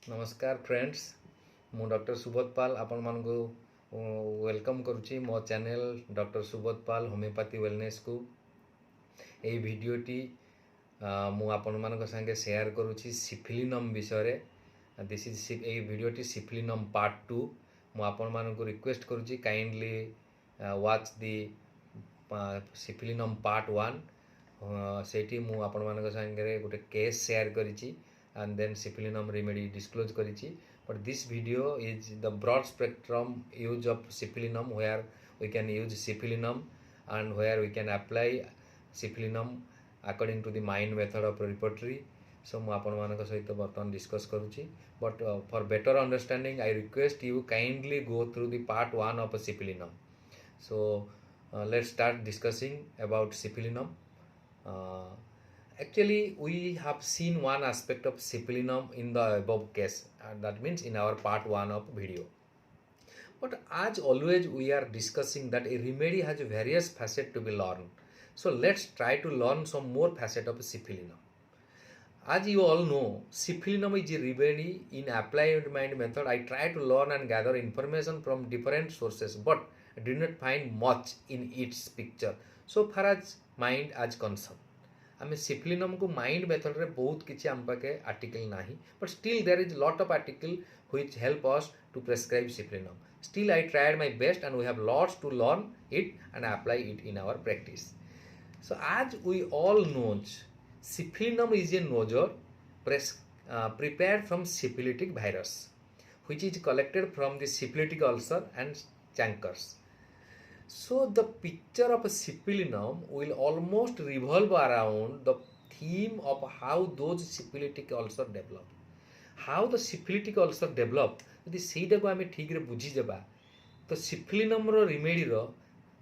नमस्कार फ्रेंड्स मु डॉक्टर सुबोध पाल आपण मानक वेलकम करुच्ची मो चैनल डॉक्टर सुबोध पाल होमियोपैथी वेलनेस को यही भिडटी मु आपण मान संगे शेयर करुच्ची सिफिलिनम विषय दिस इज यही भिडटी सिफिलिनम पार्ट 2 मु आपण मानक रिक्वेस्ट करुच्ची kindly watch the syphilinum part 1 सेठी मु आपण मान संगे गोटे केस शेयर करिछि and then syphilinum remedy disclose karichi, but this video is the broad spectrum use of syphilinum where we can use syphilinum and where we can apply syphilinum according to the mind method of repertory. So mu apan manaka sahito bartan discuss karuchi, but for better understanding I request you kindly go through the part 1 of syphilinum. So let's start discussing about syphilinum. Actually, we have seen one aspect of syphilinum in the above case, and that means in our part 1 of video. But as always, we are discussing that a remedy has various facets to be learned. So let's try to learn some more facets of syphilinum. As you all know, syphilinum is a remedy in applied mind method. I try to learn and gather information from different sources, but did not find much in its picture so far as mind as concerned. आम सिफिलिनम को mind method रे बहुत किसी आम पाखे article ना, but still there is lot of article which help us to prescribe syphilinum. Still I tried my best and we have lots to learn it and apply it in our practice. So as we all know, syphilinum is a nozzle prepared from syphilitic virus which is collected from the syphilitic ulcer and chancres. So the picture of a syphilinum will almost revolve around the theme of how those syphilitic ulcer develop. How the syphilitic ulcer develop, यदि ସେଇଟା को आमे ठीक रे बुझी जबा तो सिफिलिनम रो remedy रो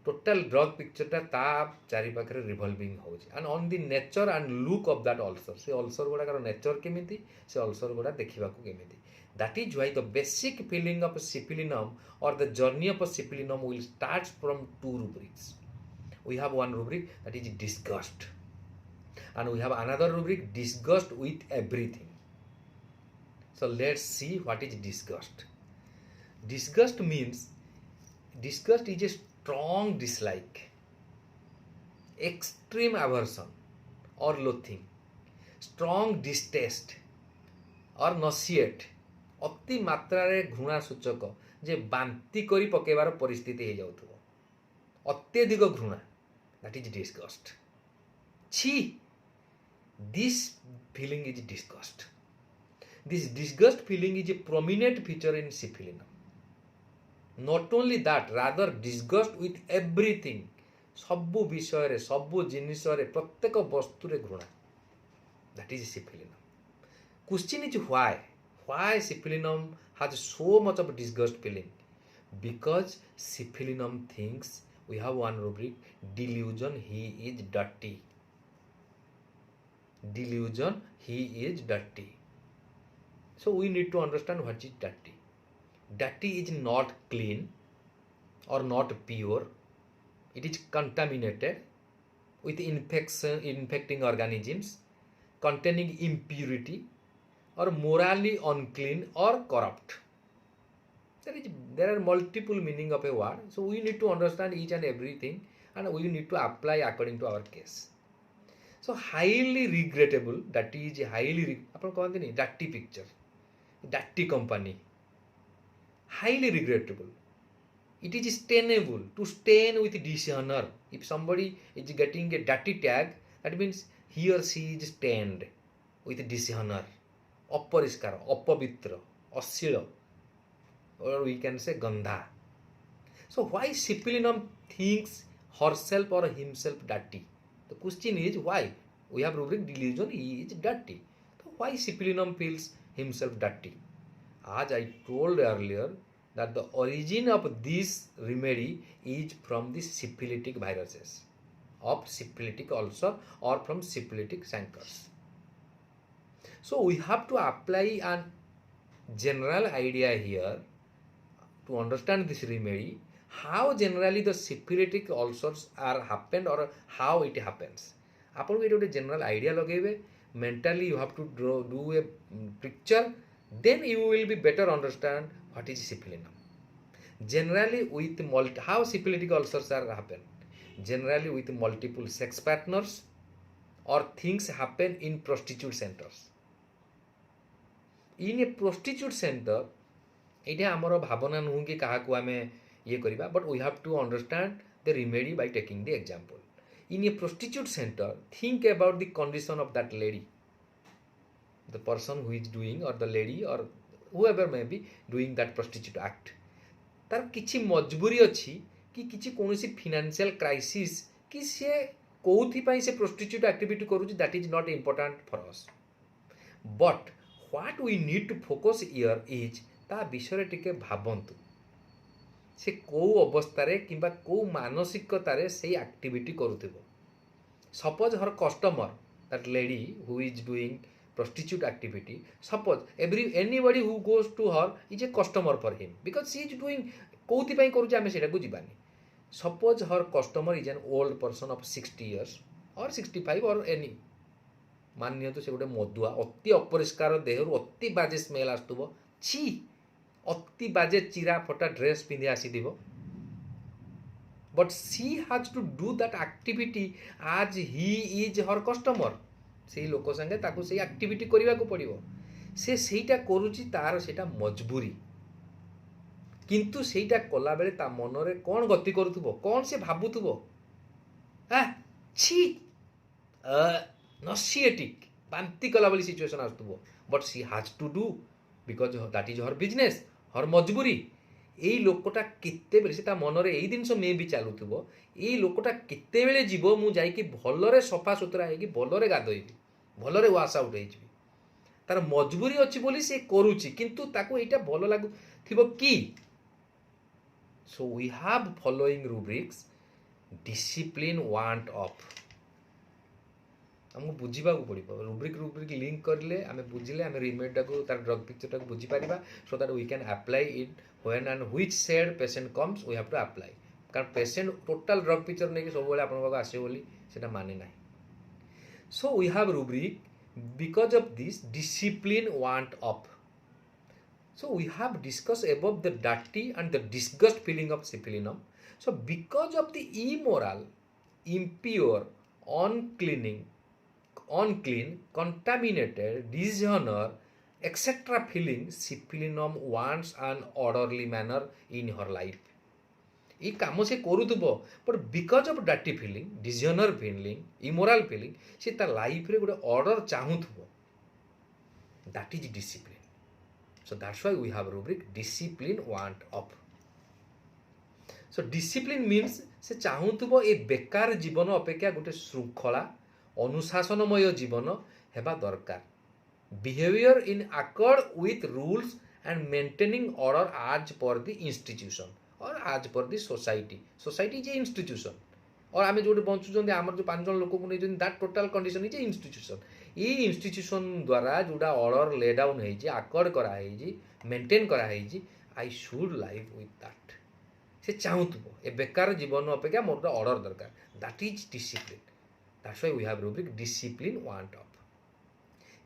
total drug पिक्चरटा ता चारि पाखरे रिवॉल्विंग होउची and on the nature and look of that ulcer. से अल्सर गुडा नेचर केमिति, से अल्सर गुडा देखिबा को केमिति. That is why the basic feeling of syphilinum or the journey of syphilinum will start from two rubrics. We have one rubric that is disgust, and we have another rubric disgust with everything. So let's see what is disgust. Disgust means disgust is a strong dislike, extreme aversion or loathing, strong distaste or nauseate, अति मात्रा रे घृणा सूचक जे बांति करी पकेबार परिस्थिति हो जाउथबो, अत्यधिक घृणा, दैट इज डिस्गस्ट. छी, this feeling is disgust. This disgust feeling is a prominent feature in सिफिलिनम. Not only that, rather disgust with everything, सबु विषय रे, सबु जिनिस रे, प्रत्येक वस्तु रे घृणा, that is सिफिलिनम. Question is why syphilinum has so much of disgust feeling? Because syphilinum thinks, we have one rubric, delusion, he is dirty. Delusion, he is dirty. So we need to understand what is dirty. Dirty is not clean or not pure. It is contaminated with infecting organisms, containing impurity, or morally unclean or corrupt. There are multiple meaning of a word, so we need to understand each and everything and we need to apply according to our case. So highly regrettable, that is highly अपन कहते नहीं dirty picture, dirty company, highly regrettable. It is stainable, to stain with dishonor. If somebody is getting a dirty tag, that means he or she is stained with dishonor, अपरिष्कार, अपवित्र, अश्लील, or we can say gandha. So why syphilinum thinks herself or himself dirty? The question is why. We have rubric delusion, he is dirty. So why syphilinum feels himself dirty? As I told earlier that the origin of this remedy is from the syphilitic viruses of syphilitic ulcer or from syphilitic chancres. So we have to apply a general idea here to understand this remedy, how generally the syphilitic ulcers are happened or how it happens. आपको ये गोटे general idea लगेबे, mentally you have to do a picture then you will be better understand what is syphilinum. Generally with how syphilitic ulcers are happen, generally with multiple sex partners or things happen in prostitute centers. In a prostitute center, ଏଇଟା ଆମର ଭାବନା ନୁହଁ କି କାହାକୁ ଆମେ ଇଏ କରିବା, but we have to understand the remedy by taking the example. In a prostitute center, think about the condition of that lady, the person who is doing, or the lady or whoever may be doing that prostitute act. तार किछि मजबूरी अछि कि किछि कोनोसी financial crisis कि से कोउथि पई से प्रोस्टिट्यूट एक्टिविटी करूछि, that is not important for us, but what we need to focus here is ता विषय टिके भाबंतु से को अवस्था रे किबा को मानसिकतारे से एक्टिविटी करूथिबो. Suppose her customer, that lady who is doing prostitute activity, suppose anybody who goes to her is a customer for him because she is doing कोउथि पई करूछि आमे सेटा को जिबानी. Suppose her customer is an old person of 60 years or 65 or any, मान्य तो से गोटे मधुआ अति अपरिष्कार देहरु अति बाजे स्मेल आस्तुबो, छी अति बाजे चिरा फटा ड्रेस पिंधि आसी दिबो, but she has to do that activity as he is her customer. से लोक संगे ताकू से एक्टिविटी करने को पड़ो, से सेटा करुची तार सेटा मजबूरी, किंतु सेटा कला बेले ता मन रे कौन गति करूथबो, कौन से भाबुथबो, छी नसिएटिक बांती कला वाली सिचुएशन आसुथबो, but she has to do because that is her business, her मजबूरी. एई लोकटा केते बेले से ता मन रे एई दिनसो मे भी चालुथबो, एई लोकटा केते बेले जीवो मु जाई कि भलरे सफा सुतरा हे कि भलरे गाधोइबी, भलरे वाश आउट हेइबी, तार मजबूरी अछि बोली से करूची, किंतु ताको एटा भलो लागु थिबो कि. So we have following rubrics. Discipline want of हमको बुझीबा को पड़िबो, रूब्रिक लिंक करले आमे बुझिले आमे रिमेडी को तार ड्रग पिक्चर को बुझी पारिबा, so that we can apply it when and which side patient comes we have to apply. कारण पेशेंट टोटल ड्रग पिक्चर नै कि सब बेले आपन पाक आसे बोली सेटा माने नाही. So we have rubric because of this discipline want of. So we have discussed above the dirty and the disgust feeling of syphilinum. So because of the immoral, impure, unclean, contaminated, dishonor, etc. feeling, syphilinum wants an orderly manner in her life. ये काम से करूथबो, but because of डाटी feeling, dishonour feeling, immoral feeling, से ता life रे गोटे order चाहूथबो, that is discipline. So that's why we have rubric discipline want of. So discipline means से चाहूथबो ए बेकार जीवन अपेक्षा गोटे श्रृंखला अनुशासनमय जीवन हेबा दरकार. Behaviour in accord with rules and maintaining order as per the institution और as per the society. Society is a institution, और आम जो बंचुं आम जो 5 जन लोक को नहीं that total condition is a institution. ये इंस्टीट्यूशन द्वारा जोड़ा ऑर्डर ले डाउन होइछि, आकर्ड करा होइछि, मेंटेन करा होइछि, I should live with that. से चाहूथबो ए बेकार जीवन अपेक्षा मोर ऑर्डर दरकार, that is discipline. That's why we have rubric discipline want of.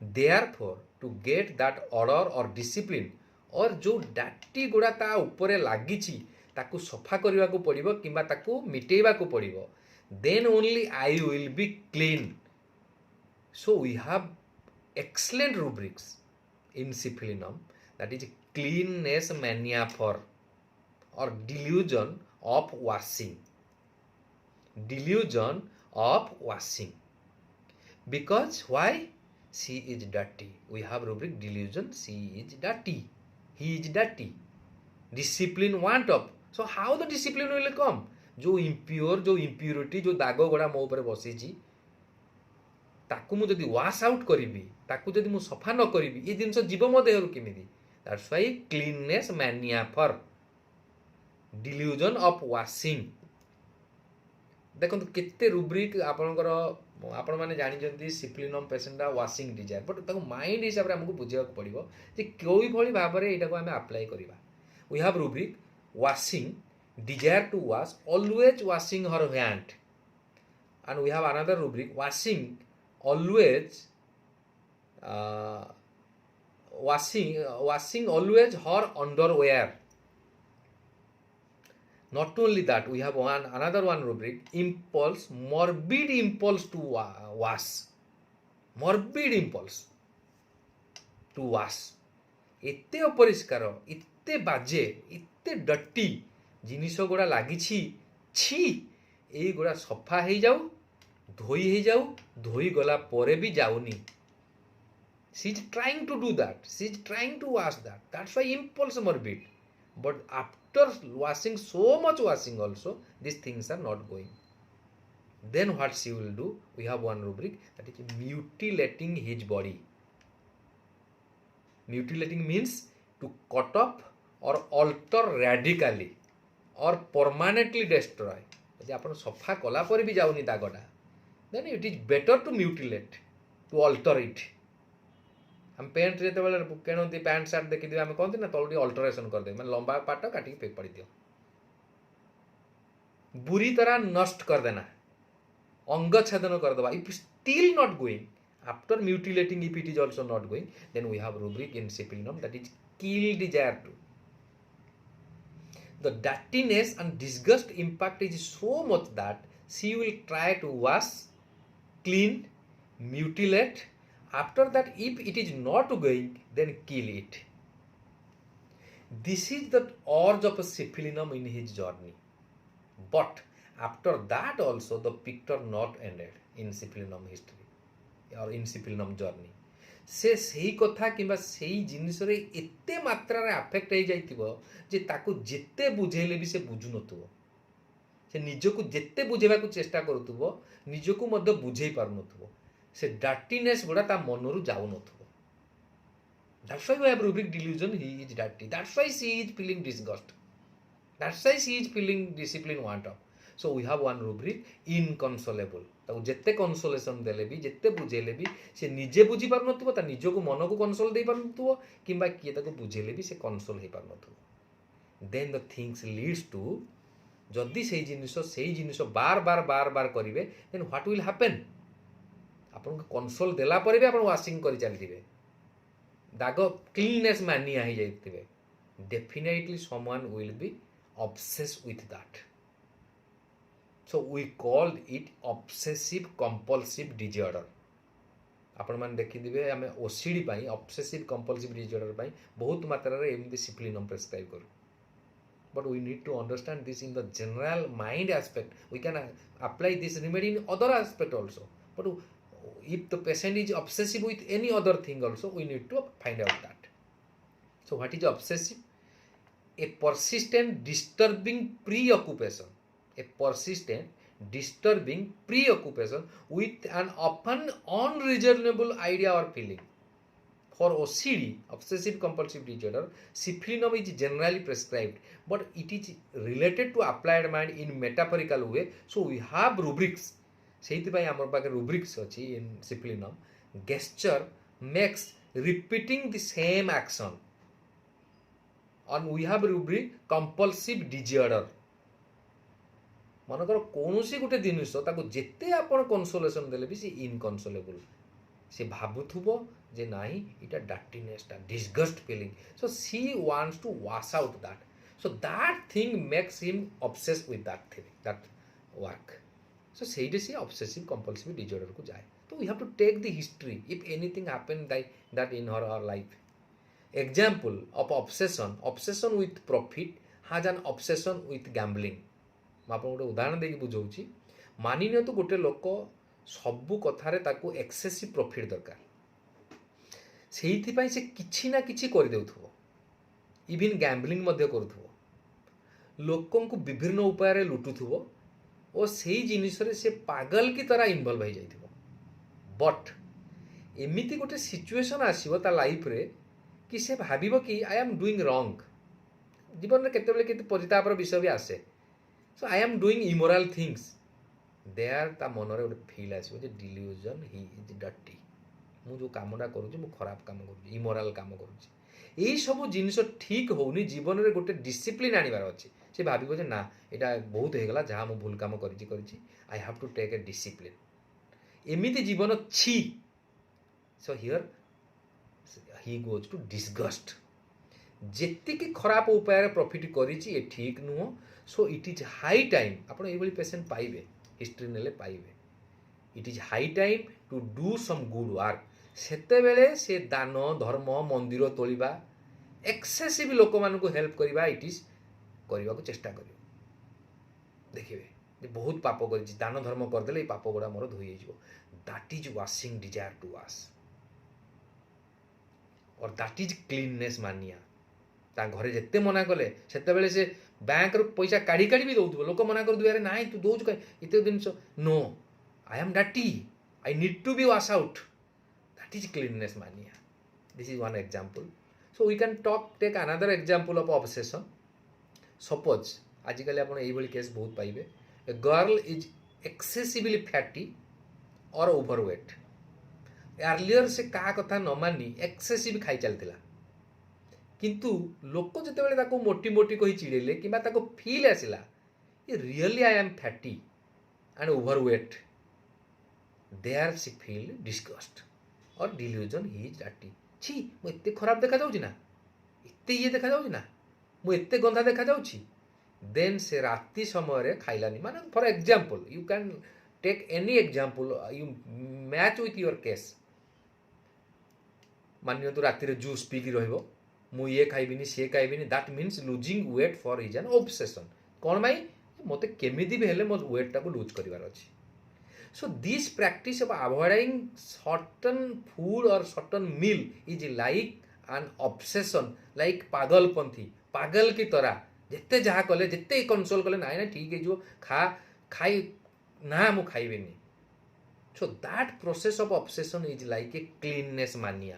Therefore to get that order और डिसिप्लिन, और जो डाटी गुड़ा ता ऊपर लागिछि ताकू सफा करने को पड़ो कि ताकू मिटेबा को पड़ो, then only I will be clean. So we have excellent rubrics in syphilinum, that is cleanness mania for or delusion of washing. Delusion of washing because why she is dirty. We have rubric delusion she is dirty, he is dirty. Discipline want of. So how the discipline will come? जो impure, जो impurity, जो दाग गोड़ा मो ऊपर बसीची ताकू मु जदि वाश आउट करिबी, ताकू जदि मु सफा न करिबी, ये जिंस जीव मो देहरु केमिति. That's why cleanness mania for, delusion of washing. देखो केते रूब्रिक आपनकर आपण माने जानि जंती syphilinum patient washing desire, but ताको माइंड हिसाब रे हमको बुझिया को पड़िबो जे कोई भली भाव रे एटा को हमें अप्लाई करिबा. We have rubric washing desire to wash, always washing her hand, and we have another rubric washing always washing always her underwear. Not only that, we have another one rubric, impulse, morbid impulse to wash. Morbid impulse to wash. ଏତେ ଅପରିଷ୍କାର, ଏତେ ବାଜେ, ଏତେ ଡଟି ଜିନିଷ ଗୁଡ଼ା ଲାଗିଛି, ଛି ଏଇଗୁଡ଼ା ସଫା ହେଇଯାଉ, ଧୋଇ ହେଇଯାଉ, ଧୋଇ ଗଲା ପରେ ବି ଯାଉନି. She is trying to do that. She is trying to wash that. That's why impulse morbid. But after washing so much washing also, these things are not going. Then what she will do? We have one rubric, that is mutilating his body. Mutilating means to cut off or alter radically or permanently destroy. ଯଦି ଆପଣ ସଫା କଲା ପରେ ବି ଯାଉନି ଦାଗଟା, then it is better to mutilate, to alter it. ଆମେ pant ଯେତେବେଳେ କିଣନ୍ତି, pant shirt ଦେଖିଥିବେ, ଆମେ କହନ୍ତି ନା ତଳୁ ଟିକେ ଅଲ୍ଟରେସନ୍ କରିଦେବେ, ମାନେ ଲମ୍ବା ପାଟ କାଟିକି ପଡ଼ି ଦିଅ, बुरी तरह नष्ट कर देना, अंग छेदन कर देवा. If still not going, after mutilating, if it is also not going, then we have rubric in Cipillinum, that is kill desire to. The dirtiness and disgust impact is so much that she will try to wash, clean, mutilate. After that, if it is not going, then kill it. This is the urge of Cipillinum in his journey. But after that also, the picture not ended in Cipillinum history or in Cipillinum journey. से सही कथा किंबा सही जिनिस रे एते मात्रा रे अफेक्ट हो जाइतिबो जे ताकू जेते बुझेले भी से बुझु नथुबो, से निजको जेते बुझेबा को चेष्टा करूथुबो, निजको मध्य बुझेई पार नथुबो, से डार्टीनेस गुडा ता मनरु जाउ नथुबो. That's why we have rubric delusion, he is dirty. That's why she is feeling disgust. That's why she is feeling discipline want of. So we have one rubric, inconsolable. ताको जेते कंसोलेशन देले भी, जेते बुझेले भी से निजे बुझी पार नथुबो, ता निजको मन को कंसोल देई पार नथुबो, किंबा किए ताको बुझेले भी से कंसोल हे पार नथुबो. Then the things leads to, जदि सेही जिनिस बार बार करिवे, then what will happen? आपन को कंसोल देला परे भी आपन वाशिंग करि चलिथिबे, दाग क्लीननेस मानिया हे जाइथिबे, definitely someone will be obsessed with that. So we called it obsessive compulsive disorder. आपण मान देखि दिबे हमें ओसीडी पाई, obsessive compulsive disorder पाई बहुत मात्रा रे एमती Cipillinum प्रेस्क्राइब करू. But we need to understand this in the general mind aspect. We can apply this remedy in other aspect also. But if the patient is obsessive with any other thing also, we need to find out that. So what is obsessive? A persistent disturbing preoccupation. A persistent disturbing preoccupation with an often unreasonable idea or feeling. For OCD, obsessive compulsive disorder, Cipillinum is generally prescribed, but it is related to applied mind in metaphorical way. So we have rubrics. सेहितपाई आमर पाखे rubrics अछि in Cipillinum. Gesture makes repeating the same action. And we have rubric compulsive disorder. मनकर कोनोसी गोटे जिनिस ताको जेते आपण consolation देले भी से इनकंसोलेबल, से भाबुथुबो जे नाही इटा डार्टीनेस ता disgust feeling. So she wants to wash out that. So that thing makes him obsessed with that thing, that work. So सेइडे से obsessive compulsive disorder को जाए. तो we have to take the history if anything happened like that in her life. Example of obsession with profit has an obsession with gambling. ମୁଁ ଆପଣଙ୍କୁ ଗୋଟେ ଉଦାହରଣ ଦେଇକି ବୁଝାଉଛି. ମାନି ନିଅନ୍ତୁ ଗୋଟେ ଲୋକ ସବୁ କଥାରେ ତାକୁ ଏକ୍ସେସିଭ୍ ପ୍ରଫିଟ୍ ଦରକାର, ସେଇଥିପାଇଁ ସେ କିଛି ନା କିଛି କରିଦେଉଥିବ, ଇଭିନ୍ ଗ୍ୟାମ୍ବଲିଂ ମଧ୍ୟ କରୁଥିବ, ଲୋକଙ୍କୁ ବିଭିନ୍ନ ଉପାୟରେ ଲୁଟୁଥିବ ଓ ସେଇ ଜିନିଷରେ ସେ ପାଗଲ କି ତରା ଇନଭଲ୍ଭ ହେଇଯାଇଥିବ. ବଟ୍ ଏମିତି ଗୋଟେ ସିଚୁଏସନ୍ ଆସିବ ତା ଲାଇଫ୍ରେ कि से भाविबो कि आई एम डूइंग रॉन्ग. जीवन में केतेबेले केते परितापर विषय भी आसे. So I am doing immoral things. There ता मनरे गोटे फील आसीबो जे डिल्यूजन, ही इज डर्टी. मु जो कामटा करूची मु खराब काम करूची, इमोरल काम करूची. एई सब जिनिस ठीक होउनी. जीवन रे गोटे डिसिप्लिन आनिबार अछि. से भाविबो जे ना एटा बहुत हे गला, जहा मु भूल काम करिची, I have to take a discipline. एमिति जीवन छी. सो he goes to disgust. ଯେତିକି ଖରାପ ଉପାୟରେ ପ୍ରଫିଟ୍ କରିଛି ଏ ଠିକ୍ ନୁହଁ. So it is high time, ଆପଣ ଏଇଭଳି ପେସେଣ୍ଟ ପାଇବେ, ହିଷ୍ଟ୍ରି ନେଲେ ପାଇବେ. It is high time to do some good work. ସେତେବେଳେ ସେ ଦାନ ଧର୍ମ ମନ୍ଦିର ତୋଳିବା, ଏକ୍ସେସିଭ୍ ଲୋକମାନଙ୍କୁ ହେଲ୍ପ କରିବା, ଇଟ୍ ଇଜ୍ କରିବାକୁ ଚେଷ୍ଟା କରିବ. ଦେଖିବେ ଯେ ବହୁତ ପାପ କରିଛି, ଦାନ ଧର୍ମ କରିଦେଲେ ଏଇ ପାପ ଗୁଡ଼ା ମୋର ଧୋଇ ହେଇଯିବ. That is washing desire to wash, or that is cleanness mania. ତା ଘରେ ଯେତେ ମନା କଲେ ସେତେବେଳେ ସେ ବ୍ୟାଙ୍କରୁ ପଇସା କାଢ଼ି କାଢ଼ି ବି ଦେଉଥିବ. ଲୋକ ମନା କରିଦେବେ, ଆରେ ନାଇଁ ତୁ ଦେଉଛୁ କାହିଁ ଏତେ ଜିନିଷ. ନୋ, ଆଇ ଆମ୍ ଡାଟି, I need to be wash out. That is cleanness mania. This is one example. So we can take another example of obsession. Suppose ଆଜିକାଲି ଆପଣ ଏଇଭଳି କେସ୍ ବହୁତ ପାଇବେ. A girl is excessively fatty or overweight. Earlier ସେ କାହା କଥା ନ ମାନି excessive ଖାଇ ଚାଲିଥିଲା, କିନ୍ତୁ ଲୋକ ଯେତେବେଳେ ତାକୁ ମୋଟି ମୋଟି କହି ଚିଡ଼େଇଲେ କିମ୍ବା ତାକୁ ଫିଲ୍ ଆସିଲା ଏ really I am fatty and overweight, there she feel disgust or delusion he is ଡାଟି. ଛି ମୁଁ ଏତେ ଖରାପ ଦେଖାଯାଉଛି ନା, ଏତେ ଇଏ ଦେଖାଯାଉଛି ନା, ମୁଁ ଏତେ ଗନ୍ଧା ଦେଖାଯାଉଛି. ଦେନ୍ ସେ ରାତି ସମୟରେ ଖାଇଲାନି. ମାନେ for example, you can take any example, you match with your case. ମାନିନିଅନ୍ତୁ ରାତିରେ ଜୁସ୍ ପିଇକି ରହିବ, ମୁଁ ଇଏ ଖାଇବିନି ସିଏ ଖାଇବିନି. That means losing weight for is an obsession. କ'ଣ ପାଇଁ? ମୋତେ କେମିତି ବି ହେଲେ ମୋ ୱେଟ୍ଟାକୁ ଲୁଜ୍ କରିବାର ଅଛି. So this practice of avoiding certain food or certain meal is like an obsession, like ପାଗଲପନ୍ଥୀ, ପାଗଲ କି ତରା. ଯେତେ ଯାହା କଲେ, ଯେତେ କନସୋଲ୍ କଲେ, ନାଇଁ ନାଇଁ ଠିକ୍ ହେଇଯିବ, ଖାଇ ନା ମୁଁ ଖାଇବିନି. So that process of obsession is like a cleanness mania.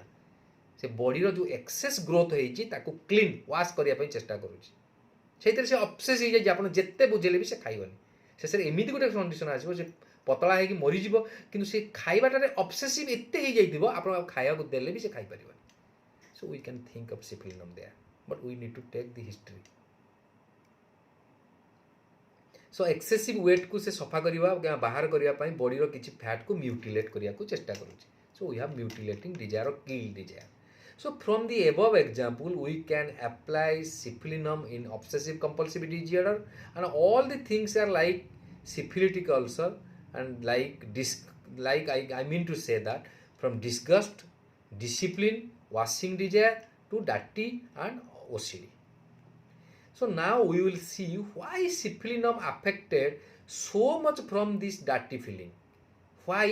ସେ ବଡ଼ିର ଯେଉଁ ଏକ୍ସେସ୍ ଗ୍ରୋଥ୍ ହେଇଛି ତାକୁ କ୍ଲିନ୍ ୱାଶ୍ କରିବା ପାଇଁ ଚେଷ୍ଟା କରୁଛି. ସେଇଥିରେ ସେ ଅବସେସ୍ ହେଇଯାଇଛି. ଆପଣ ଯେତେ ବୁଝେଇଲେ ବି ସେ ଖାଇବନି. ଶେଷରେ ଏମିତି ଗୋଟେ କଣ୍ଡିସନ୍ ଆସିବ, ସେ ପତଳା ହେଇକି ମରିଯିବ, କିନ୍ତୁ ସେ ଖାଇବାଟାରେ ଅବସେସିଭ୍ ଏତେ ହେଇଯାଇଥିବ ଆପଣ ଆଉ ଖାଇବାକୁ ଦେଲେ ବି ସେ ଖାଇପାରିବନି. So we can think of syphilinum there, but we need to take the history. So excessive ୱେଟ୍କୁ ସେ ସଫା କରିବା ବାହାର କରିବା ପାଇଁ ବଡ଼ିର କିଛି ଫ୍ୟାଟ୍କୁ ମ୍ୟୁଟିଲେଟ୍ କରିବାକୁ ଚେଷ୍ଟା କରୁଛି. So we have mutilating desire or kill desire. So from the above example, we can apply syphilinum in obsessive compulsive disorder, and all the things are like syphilitic ulcer and I mean to say that from disgust, discipline, washing desire to dirty and OCD. So now we will see why syphilinum affected so much from this dirty feeling. Why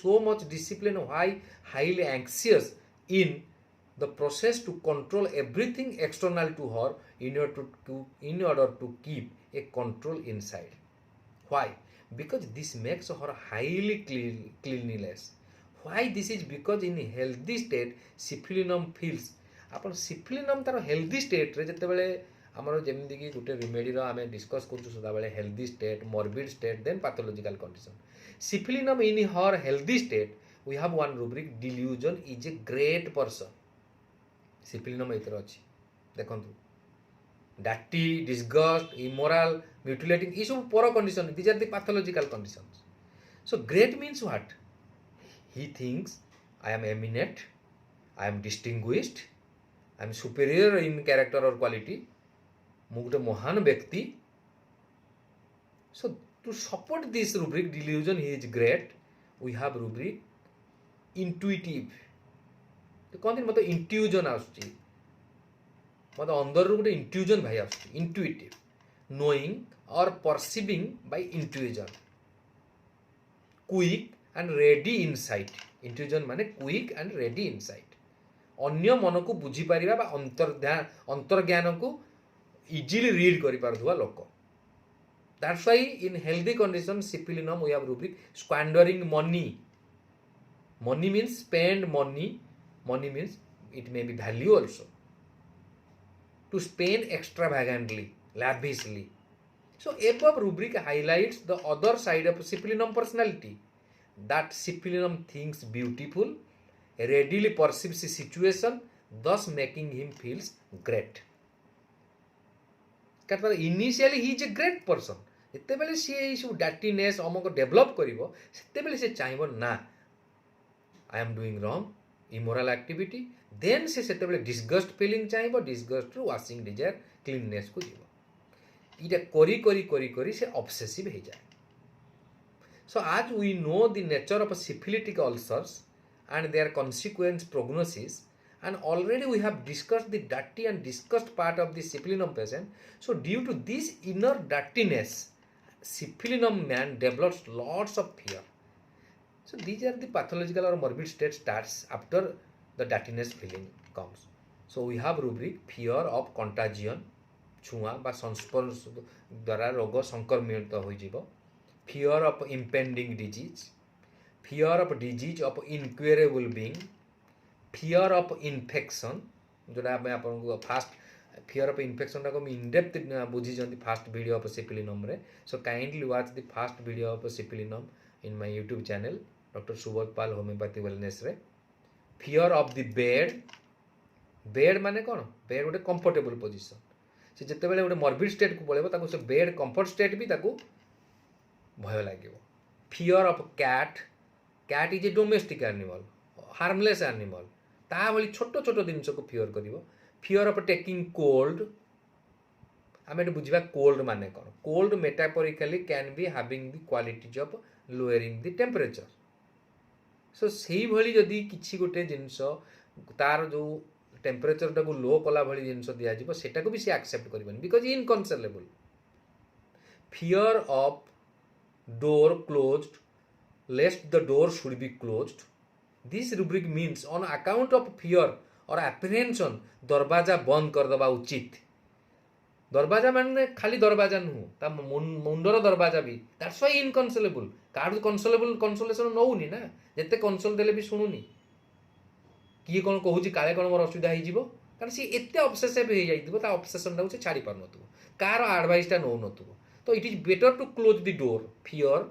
so much discipline, why highly anxious in the process to control everything external to her in order to keep a control inside. Why? Because this makes her highly cleanliness. Why this is? Because in healthy state syphilinum feels. ଆପଣ ସିଫିଲିନମ୍ ତାର healthy ଷ୍ଟେଟ୍ରେ ଯେତେବେଳେ ଆମର ଯେମିତିକି ଗୋଟେ ରିମେଡ଼ିର ଆମେ discuss କରୁଛୁ ସଦାବେଳେ healthy state, morbid state, then pathological condition. Syphilinum in her healthy state we have one rubric, delusion is a great person. Syphilinum ଏଇଥିରେ ଅଛି ଦେଖନ୍ତୁ. ଡାଟି, ଡିସଗଷ୍ଟ, ଇମୋରାଲ, ମ୍ୟୁଟିଲେଟିଂ, ଏସବୁ ପର condition. These are the pathological conditions. So great means what? He thinks I am eminent, I am distinguished, I am superior in character or quality. ମୁଁ ଗୋଟେ ମହାନ ବ୍ୟକ୍ତି. So to support this rubric delusion he is great, we have rubric intuitive. କହନ୍ତି ମୋତେ ଇଣ୍ଟ୍ୟୁଜନ୍ ଆସୁଛି, ମୋତେ ଅନ୍ଦରରୁ ଗୋଟେ intuition ଭାଇ ଆସୁଛି. Intuitive, knowing or perceiving by intuition, quick and ready insight. Intuition ମାନେ କ୍ୱିକ୍ ଆଣ୍ଡ ରେଡି ଇନସାଇଟ୍. ଅନ୍ୟ ମନକୁ ବୁଝିପାରିବା ବା ଅନ୍ତର୍ଜ୍ଞାନକୁ ଇଜିଲି ରିଡ୍ କରିପାରୁଥିବା ଲୋକ. That's why in healthy condition syphilinum we have rubric squandering money. Money means spend money. Money means it may be value also. To spend extravagantly, lavishly. So above rubric highlights the other side of syphilinum personality. That syphilinum thinks beautiful, readily perceives the situation, thus making him feels great. Initially he is a great person. ଯେତେବେଳେ ସିଏ ଏଇସବୁ ଡାଟିନେସ୍ ଅମକ develop କରିବ ସେତେବେଳେ ସେ ଚାହିଁବ ନା I am doing ରଙ୍ଗ, इमोराल activity then से सेतेबेले डिसगस्ट फीलिंग चाहिए डिसगस्ट रु वाशिंग डिजायर क्लीननेस को जीव इटा करी करी करी करी से ऑब्सेसिव हो जाए. So as we know the nature of syphilitic ulcers and their consequent prognosis, and already we have discussed the dirty and discussed part of the syphilinum patient. So due to this inner dirtiness, syphilinum man develops lots of fear. So these are the pathological or morbid state starts after the dirtiness feeling comes. So we have rubric fear of contagion, छुआ बा संस्पर्श द्वारा रोग संक्रमित हो fear of impending disease, fear of disease of incurable being, fear of infection जोटा आम आपको first fear of infection talk in depth बुझी फास्ट वीडियो ऑफ सिपिलिनम रे. So kindly watch the first video of syphilinum in my YouTube channel doctor Subodh Pal homeopathy wellness रे. fear of the bed, bed माने कौन bed गोटे comfortable position से जिते बड़े गोटे मॉर्बिड स्टेट को पड़ेगा से बेड कंफर्ट स्टेट भी भय लगे. Fear of cat, cat is a domestic animal harmless animal ता भली छोट छोट जिनस को फियर कर. फियर ऑफ टेकिंग कोल्ड, आम ये बुझा कोल्ड माने कौन. Cold metaphorically can be having the qualities of lowering the temperature. So से भली जदि किछि गोटे जिनस तार जो टेम्परेचर टाको लो कला भली जिनस दिया जिवो सेटा को भी से एक्सेप्ट करबनी because inconsolable. Fear of door closed lest the door should be closed. This rubric means on account of fear or apprehension दरवाजा बंद कर दबा उचित. दरवाजा माने खाली दरवाजा नुह ता मुंडर दरवाजा भी दैट्स व्हाई इनकनसोलेबल. कार्ड कनसोलेबल कनसोलेशन नौनी ना जेते कनसोल देले भी शुणुनी किए कौन कहूँ काले कौन मोर असुविधा हो कारण सी एत ऑब्सेसिव हो जाइए ता ऑब्सेशन टाक से छाड़ी पार नथुव कार एडवाइसटा नौ नथुव. तो it is better to close the door. Fear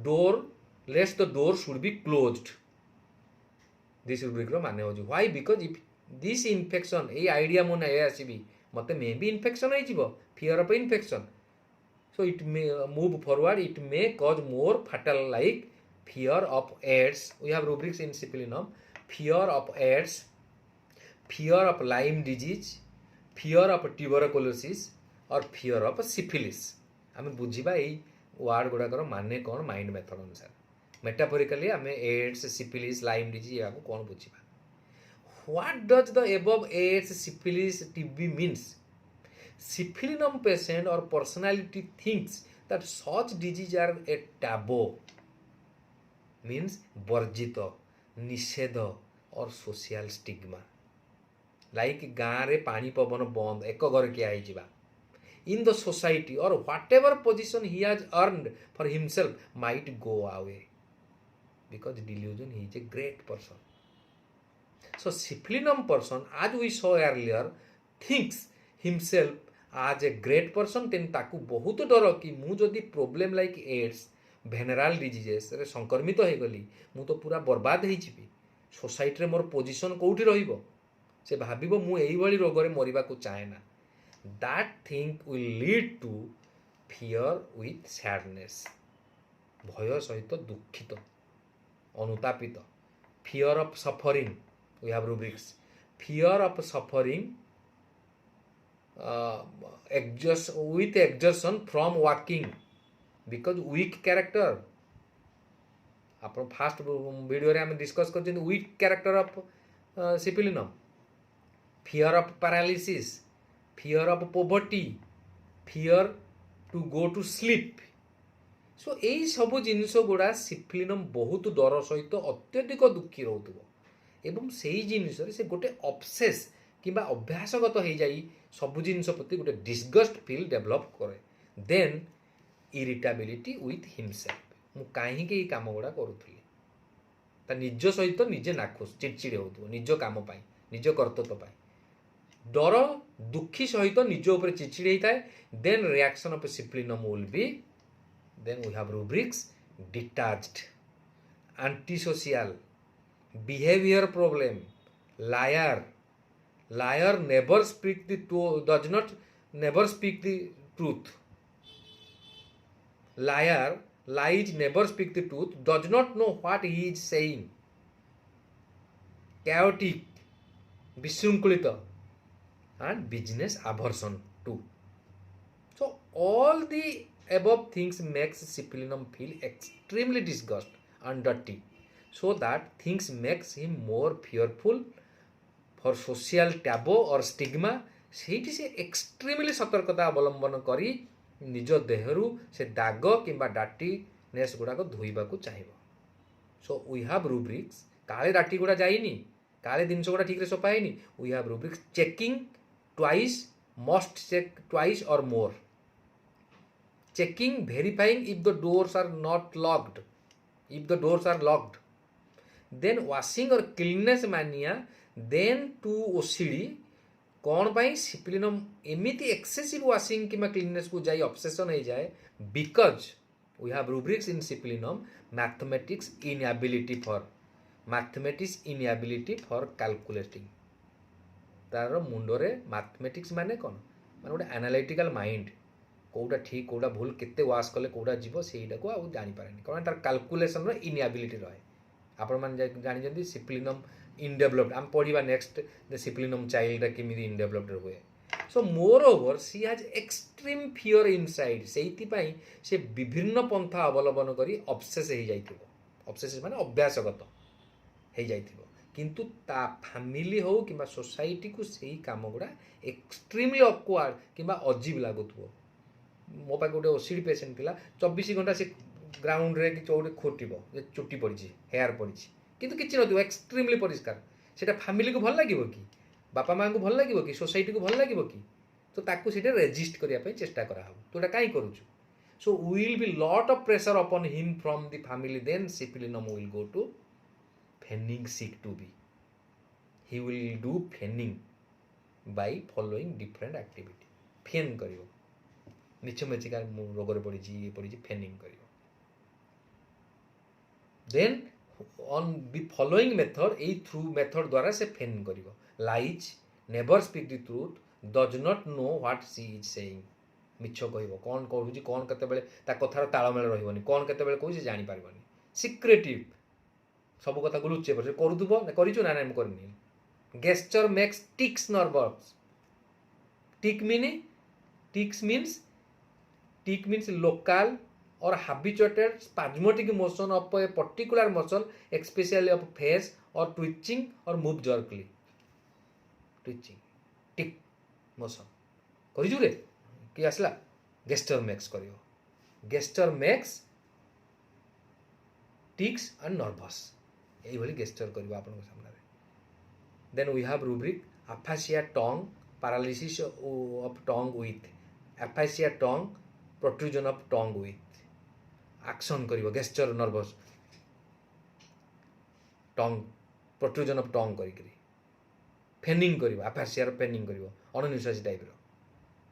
door लेट्स the door should be closed. This rubric माने हो why because if this infection ये आइडिया मो ना आसबी मत मे बी इन्फेक्शन हो fear of infection. So it may move forward it may cause more fatal like fear of AIDS. We have rubrics in syphilinum. Fear of AIDS, fear of Lyme disease, fear of tuberculosis और fear of syphilis. आम बुझा यही word गुड़ाकर माने कौन mind method अनुसार metaphorically आम AIDS syphilis Lyme disease या कौन बुझा. What does the above AIDS syphilis TB means. Syphilinum patient और personality thinks that such disease are a taboo means वर्जित निषेध और सोशल स्टिग्मा. लाइक गाँव रे पानी पवन बंद एक घर किया in the society or whatever position he has earned for himself might go away because delusion he is a great person. So syphilinum person as we saw earlier thinks himself as a great person then ताकू बहुत डर कि मु जदि problem like ads भेनेराल diseases रे संक्रमित हो गली मु तो पूरा बर्बाद हो जीवी सोसाइटी रे मोर पोजीशन कोठी रहिबो से भाबिबो मु एई भली रोग रे मरिबा को चाहे ना. That thing will lead to fear with sadness. भय सहित दुखित अनुतापित. Fear of suffering. We have rubrics. Fear of suffering with exertion from walking because weak character. आप फास्ट वीडियो रे हम डिस्कस कर weak character of सिपिलिनम. Fear of paralysis, fear of poverty, fear to go to sleep. सो यही सब जिनस गुड़ा सिफिलिनम बहुत डर सहित अत्यधिक दुखी रोथुव एवं से जिनस से गोटे ऑब्सेस किंबा अभ्यासगत हो जाई सब जिनस प्रति गोटे डिसगस्ट फील डेवलप करे. देन इरिटेबिलिटी विथ हिमसेल्फ मु कहीं ये काम गुड़ा करूली ता निज सहित निजे नाखुश चिड़चिड़ होथुव निज काम पाई निज कर्तव्य पाई. डर दुखी सहित निज उपर चिड़चिड़ होता है. Then reaction of syphilinum will be. Then we have rubrics detached, antisocial, behavior problem, liar. Liar never speak the does not never speak the truth. Liar lies never speak the truth, does not know what he is saying. chaotic, विशृंखलित, and business aversion too. So all the above things makes Cipilinum feel extremely disgust and dirty, so that things makes him more fearful for social taboo or stigma. ସେଇଠି ସେ extremely ସତର୍କତା ଅବଲମ୍ବନ କରି ନିଜ ଦେହରୁ ସେ ଦାଗ କିମ୍ବା ଡାର୍ଟିନେସ୍ ଗୁଡ଼ାକ ଧୋଇବାକୁ ଚାହିଁବ। ସୋ ୱି ହାଭ୍ ରୁବ୍ରିକ୍ସ, କାଳେ ଡାର୍ଟି ଗୁଡ଼ା ଯାଇନି, କାଳେ ଜିନିଷ ଗୁଡ଼ା ଠିକ୍ରେ ସଫା ହେଇନି, we have rubrics checking twice, must check twice or more. Checking, verifying if the doors are not locked, if the doors are locked. Then washing or cleanness mania, then to OCD. कौन पाई सिपिलिनम एमिति excessive washing किंवा cleanness को जाई obsession हो जाए, because we have rubrics in syphilinum mathematics inability for calculating. तार मुंडरे mathematics माने कौन माने गोटे एनालिटिकल माइंड, कौटा ठीक कौटा भूल केते वाश कले कौटा जीव सेटा को आउ जानि पारेनी, कारण तार कैलकुलेशन रो इनएबिलिटी रहे। आपण माने जानि जंदी सिपिलिनम इनडेवलप्ड, आम पढ़ा नेक्स्ट द सिपिलिनम चाइल्ड केमी इनडेवलप्ड हुए। So moreover she has extreme fear inside, से से विभिन्न पंथा अवलंबन करी ऑब्सेस हो जाइथिबो। ऑब्सेस माने अभ्यासगत हो जाइथिबो, किंतु ता फैमिली हो कि सोसाइटी को सही काम गुड़ा एक्सट्रीमली ऑकवर्ड कि अजीब लगुथबो। मो पाखे गोटे ओसीडी पेसेंट थिला, 24 घंटा से ग्राउंड रे कि चौड़े खोटिबो, चुट्टी पड़ी हेयर पड़ी किंतु किछि नथिबो, एक्सट्रीमली परिष्कार। सेटा फैमिली को भल लागिबो कि, बापा माँ को भल लागिबो कि, सोसाइटी को भल लागिबो कि? तो ताकू सेटा रेजिस्ट करिया पे चेष्टा करा हो, तो एटा काई करूछु। So will be lot of pressure upon him from the family, then syphilinum will go to feigning sick to be. he will do fanning by following different activity. Feign करियो, निच मेचिका रोग पड़ी ये पड़ी फेनिंग करियो। Then on the following method, a through method द्वारा से फेन करियो। Lies, never speak the truth, does not know what she is saying. मिछ कहबो, कौन कहूची, कौन केते बेले ता कथार ताळमेल रहिबोनी, कौन केते बेले कहूची जानि पारिबोनी। सिक्रेटिव, सब कथा को लुचे पर करूथबो ना करिचो ना हम करनी। Gesture makes tics nervous. Tic means local or habituated spasmodic motion of a particular muscle, especially of face, or twitching or move jerkily. Twitching, tic motion. करिजु रे कि आसला gesture makes करियो। Gesture makes tics and nervous, एई भली gesture करियो आपन सामने। Then we have rubric aphasia tongue, paralysis of tongue with aphasia tongue, protrusion of tongue with action करियो, gesture nervous, tongue protrusion of tongue करी fanning करियो, aphasia रो fanning करियो, अननिश्वासी टाइप रो।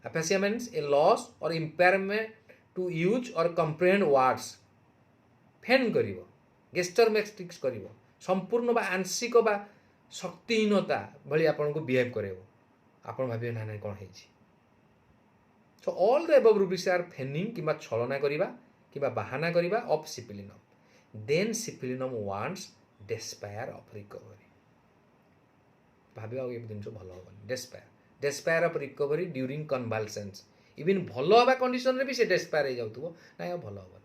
aphasia means a loss or impairment to use or comprehend words। fan करियो, gesture makes tics करियो, संपूर्ण बा आंशिक बा शक्तिहीनता भली आपन को बिहेव करेबो, आपन भाबे ना कोन हेछि। So all the above rubrics are feigning किबा छलना करिबा किबा बहाना करिबा of syphilinum. Then syphilinum wants despair of recovery. भाबे एक दिन जो भलो होबन, despair of recovery during convalescence. Even भलो होबा कंडीशन रे भी से डेस्पायर हो जाउतबो, ना भलो होबन,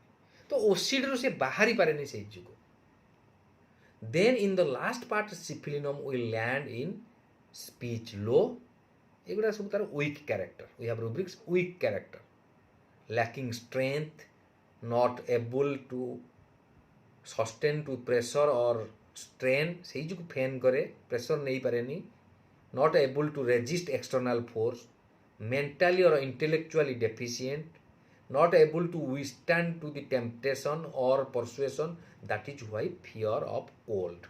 तो ओसीडी रो से बाहरी पारेनी से जुगो। Then in the last part सिपिलिनम will land in speech low। एगुड़ा सब तार weak character, we have rubrics weak character, lacking strength, not able to sustain to pressure or strain, से जो फेन करे pressure नहीं पारेनी, not able to resist external force, mentally or intellectually deficient, not able to withstand to the temptation or persuasion। That is why fear of cold।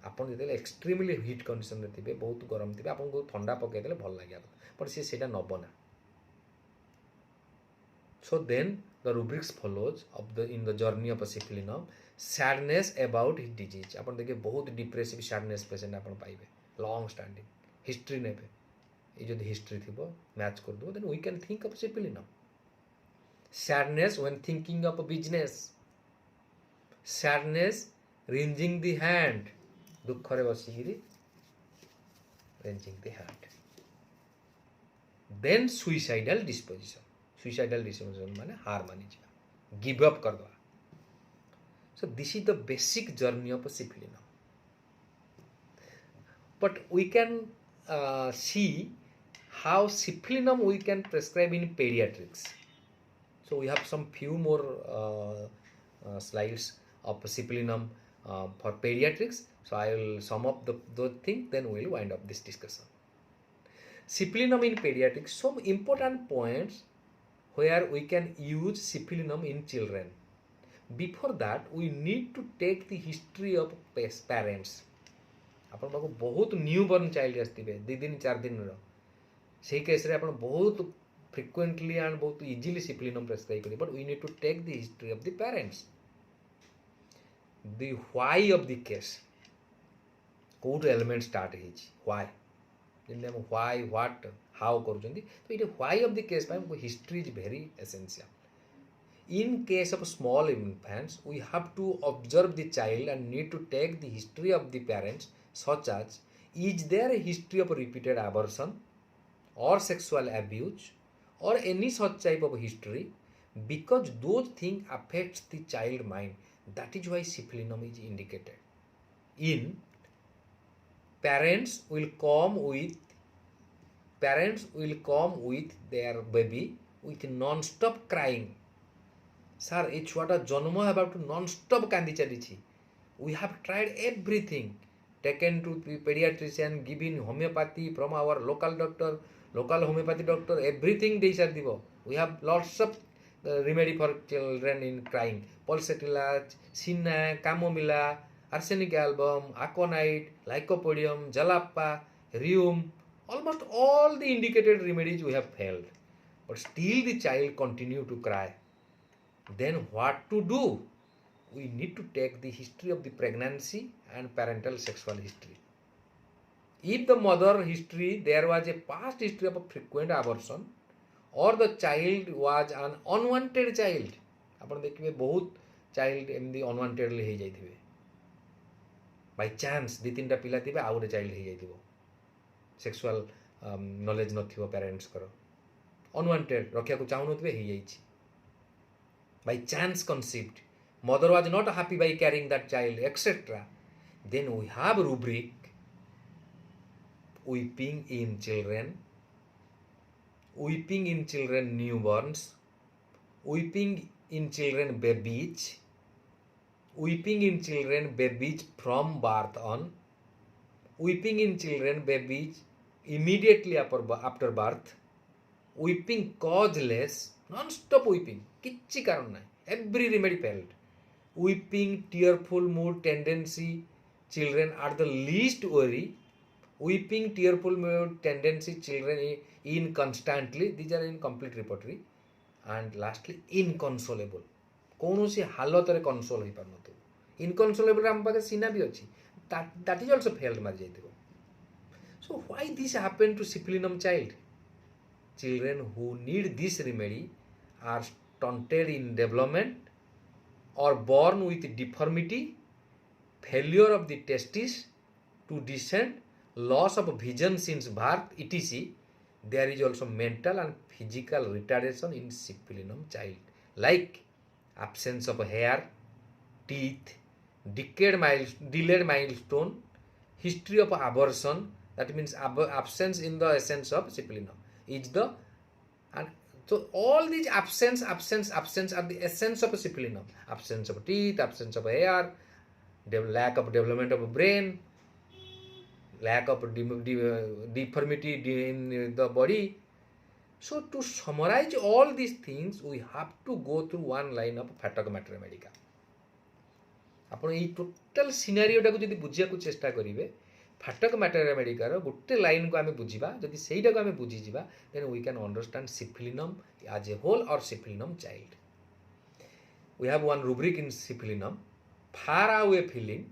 आपन जते extremely heat condition रे थिबे, बहुत गरम थिबे, आपन को ठंडा पके देले भल लागिया, पर से सेटा नबना। So then the rubrics follows of the in the journey of syphilinum. Sadness about his disease, आपन देखिए बहुत डिप्रेसिव सैडनेस पेशेंट आपन पाइबे, लॉन्ग स्टैंडिंग हिस्ट्री नेबे, ये जदि हिस्ट्री थिबो मैच कर दो, then we can think of syphilinum. Sadness when thinking of a business, sadness, wringing the hand, ଦୁଃଖରେ ବସିକିରି wringing the hand. Then suicidal disposition. Suicidal disposition माने हार मानी जा, give up कर दवा. So this is the basic journey of syphilis. But we can see how syphilis we can prescribe in pediatrics. So we have some few more slides of syphilis for pediatrics. So I will sum up those things, then we will wind up this discussion. Syphilis in pediatrics, some important points where we can use syphilis in children. Before that, we need to take the history of parents. आपण पाखु बहुत new born child आसथिबे 2 दिन 4 दिन रो सेही case रे आपण बहुत frequently and बहुत easily syphilinum prescribe करी, but we need to take the history of the parents, the why of the case, कोट एलिमेंट स्टार्ट हिच व्हाई, जिने हम व्हाई व्हाट हाउ करूछंदी. तो इटे व्हाई ऑफ द केस पाइ history is very essential. In case of small infants, we have to observe the child and need to take the history of the parents, such as is there a history of repeated abortion or sexual abuse or any such type of history, because those things affects the child mind. That is why syphilis is indicated. In parents will come with their baby with non-stop crying. Sir, a छुआटा जन्म हेबाटू non-stop कांदी चलीछि. We have tried everything, taken to the pediatrician, given homeopathy from our local doctor, local homeopathy doctor, everything they shall give. We have lots of remedy for children in crying. Pulsatilla, Sinna, Chamomilla, Arsenic album, Aconite, Lycopodium, Jalapa, Rheum, almost all the indicated remedies we have failed. But still the child continue to cry. Then what to do? We need to take the history of the pregnancy and parental sexual history. If the mother history, there was a past history of a frequent abortion, or the child was an unwanted child, आपण देखिए बहुत child एमदी unwantedly hey जाइथिबे, by chance 2-3टा पिला थिबे आ गोटे child हे जाइथिबो, sexual knowledge नथिबो parents करो, unwanted रखिया को चाहू नथिबे हे जाइछि, by chance conceived, mother was not happy by carrying that child, etc. Then we have rubric weeping in children newborns, weeping in children babies, weeping in children babies from birth on, weeping in children babies immediately after birth, weeping causeless, non-stop weeping, किच्ची कारण नहीं, every remedy failed, weeping tearful mood tendency, children are the least worry, weeping tearful mood tendency, children inconstantly, these are incomplete repertory, and lastly inconsolable, कौनसी हालत रे console होई पार नथो, inconsolable हम पाके सीना भी अछि, that is also failed मार जाइथिबो. So why this happened to syphilis child? Children who need this remedy are stunted in development or born with deformity, failure of the testes to descend, loss of vision since birth, etc. There is also mental and physical retardation in syphilis child, like absence of hair, teeth, delayed milestone, history of abortion, that means absence in the essence of syphilis is the, and so all these absence are the essence of syphilis. Absence of teeth, absence of hair, lack of development of brain, lack of deformity in the body. So to summarize all these things, we have to go through one line of Fatigue Mater Medica. आपण এই total सिनेरियोटा को जदि बुझिया को चेष्टा करिवे, Fatigue Mater Medica रो गोटे line को आमे बुझिबा, जदि सेहीटा को आमे बुझि जिबा, then we can understand syphilis as a whole or syphilis child. We have one rubric in syphilis, far away feeling,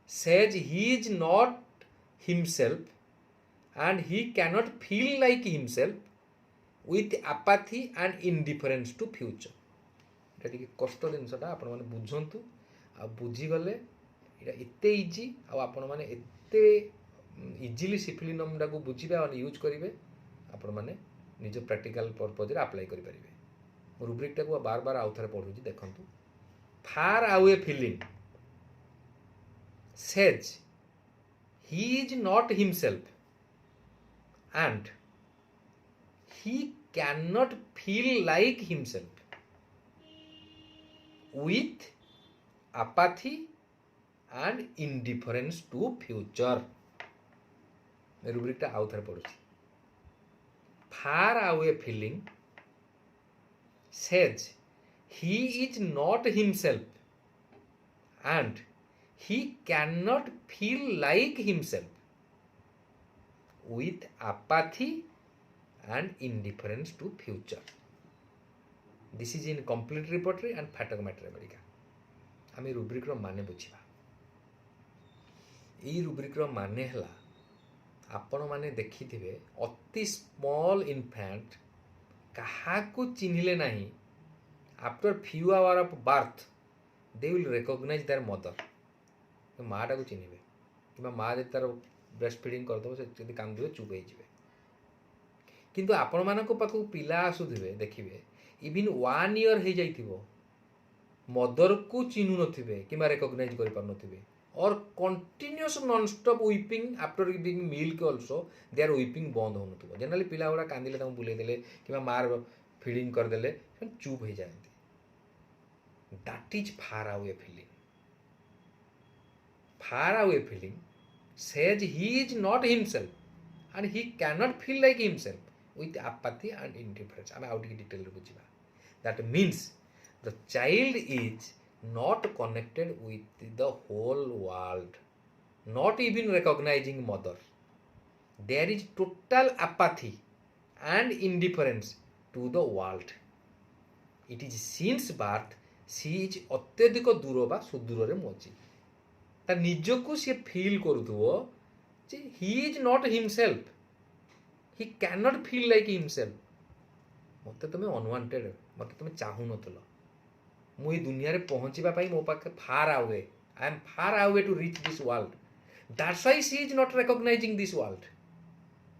says he is not himself and he cannot feel like himself, with apathy and indifference to future. এটা টিকে কষ্ট জিনিসটা ଆପଣ ମାନେ ବୁଝନ୍ତୁ आ बुझीगले ये एते easy आपण मैंने एते इजिली सिफिलिनम को बुझे और यूज करेंगे आपण मैंने निज प्रैक्टिकल पर्पज अप्लाई करेंगे। रुब्रिक टाक बार बार आउ थे पढ़ू देखूँ फार away feeling says he is not himself and he cannot feel like himself with apathy and indifference to future। रुब्रिकटा आउ थे पढ़ुची far away feeling says he is not himself and he cannot feel like himself with apathy and indifference to future। This is in complete repertory and Fatak Mathematica। आम rubric माने बुझा ये rubric माने है आपण मैंने देखि अति स्मॉल इनफैंट क्या चिन्हले ना after few hour of birth they will recognise their mother माँ टाक चिन्हे कि माँ जब तार ब्रेस्ट फीडिंग करदे से कांदे चुप हो किंतु आपण मानक पाखु पिला आसुवे देखिए इवन 1 ईयर हो जाइथिबो मदर को चिन्हु नथिबे किंबा रिकॉग्नाइज कर पार नथिबे और continuous non stop weeping after giving milk also they are weeping बंद हो नथिबो। जनरली पिला गुड़ा कांदिले ताऊ बुले देले किंबा मार फीडिंग कर देले चुप हो जाते। That is far away feeling. Far away feeling says he is not himself and he cannot feel like himself with apathy and indifference। आम आउ डिटेल बुझा that means the child is not connected with the whole world, not even recognizing mother। There is total apathy and indifference to the world। It is since birth she is अत्यधिक दूर बा सुदूर रे मोची ता निजको she feel करूथुवो जे he is not himself he can not feel like himself. मते तुम अनवांटेड मते तुम चाहू नथलो मु ई दुनिया रे पहुंचीबा पई मो पाखे far away I am far away to reach this world. That's why she is not recognising this world.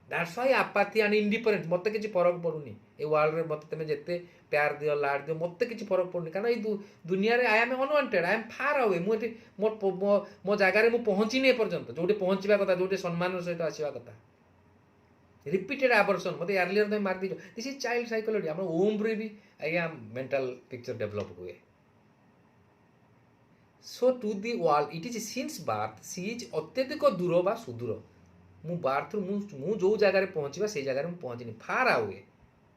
That's why apathy and indifference मते किछि फरक पड़ुनी ए वर्ल्ड रे मते तुम जेते प्यार दियो लाड दियो मते किछि फरक पड़ुनी कारण ए दुनिया रे I am unwanted I am far away मु एठी मो जागा रे मु पहुंची नै पर्यंत जोटे पहुंचीबा कथा जोटे सम्मान सहित आसीबा कथा रिपीटेड आवर्सन मते अर्लियर तो मार दियो। This is child psychology. हम ओम रे भी आया मेंटल पिक्चर डेवलप हुए। So to the world it is since birth she is अत्यधिक दूर बा सुदूर मु बार्थ मु जो जगार पहुँचवा से जगार पहुँचनी far away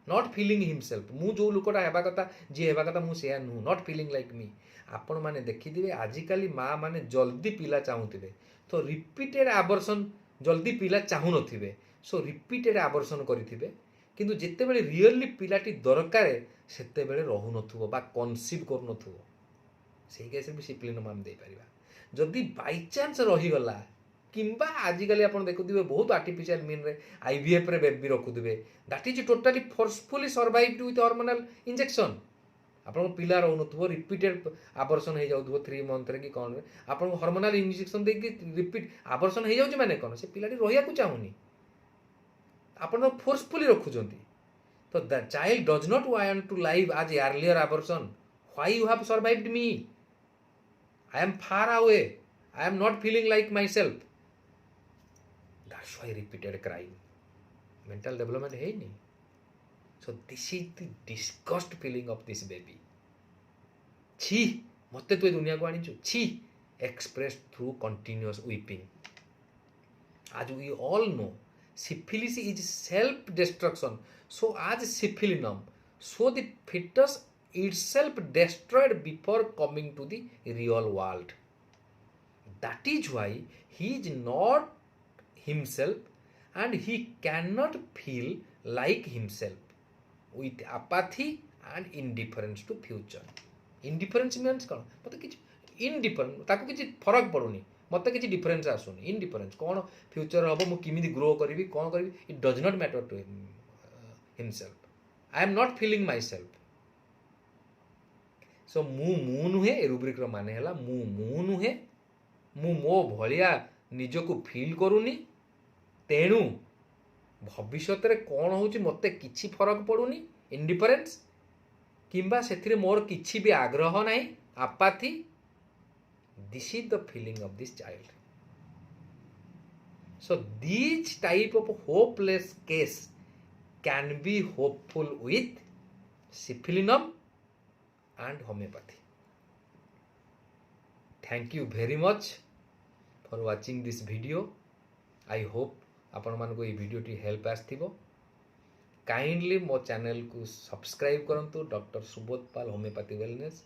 not feeling himself मु जो लोकटा हेबा कथा जी हेबा कथा मु से नु नॉट फीलिंग लाइक मी। आपण माने देखिथिबे आजिकली माँ माने जल्दी पिला चाहूथिबे तो रिपीटेड आवर्सन जल्दी पिला चाहू नथिबे सो रिपीटेड आवर्सन करिथिबे किंतु जेते बेले रियली पिलाटी दरकार सेते बेले रहू नथुबो बा कन्सीव कर नथुबो सेही केस भी सिप्लिन मान दे परिबा। जदी बाय चांस रही गला किंबा आजिकल आप देखुए बहुत आर्टिफिशियल मीन रे आईवीएफ रे बेबी रखुवे that is totally forcefully survived with hormonal injection. आपन पिला रहउनथुबो रिपीटेड आवर्सन हो जाउथुबो 3 मंथ रे कि कोन रे आपन हार्मोनल इंजेक्शन दे कि रिपीट आवर्सन हो जाउछ माने कोन से पिलाटी रहिया को चाहुनी आपन फोर्सफुली रखुचंती तो the child does not want to live as earlier aversion why you have survived me I am far away I am not feeling like myself. That's why repeated crying. Mental development है नहीं। So this is the disgust feeling of this baby। छी मत्ते तो दुनिया को आनी छी expressed through continuous weeping। As we all know, syphilis is self-destruction। So as syphilinum, so the fetus itself destroyed before coming to the real world। That is why he is not himself and he cannot feel like himself with apathy and indifference to future। indifference means कौन मत कि indifferent ताको किसी फरक पड़ुनी मत किसी difference आसुनी indifference कौन फ्यूचर हम मु किमिति ग्रो करी कौन करी it does not matter to himself. I am not feeling myself so मु नुहे रुब्रिक माने है मु नुहे मु मो भलिया निजको फील करूनी तेणु भविष्य में कौन हो मत कि फरक पड़ूनी इंडिफरेन्स किंबा से मोर किसी भी आग्रह ना आपाथी this is the feeling of this child so this type of hopeless case can be hopeful with syphilinum and homeopathy. Thank you very much for watching this video. I hope आपण मानको ये वीडियो टी हेल्प आसथिबो. काइंडली मो channel को subscribe करंतु doctor Subodh पाल homeopathy wellness.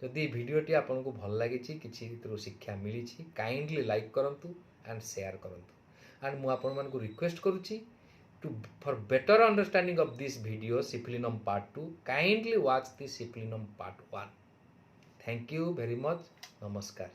जदि video T आपन को भल लागी छि किछि रो शिक्षा मिली छि काइंडली लाइक करंतु एंड शेयर करंतु एंड मु आपण मानको request करूछि for better understanding of this video Syphilinum part 2 kindly watch the Syphilinum part 1. Thank you very much. Namaskar.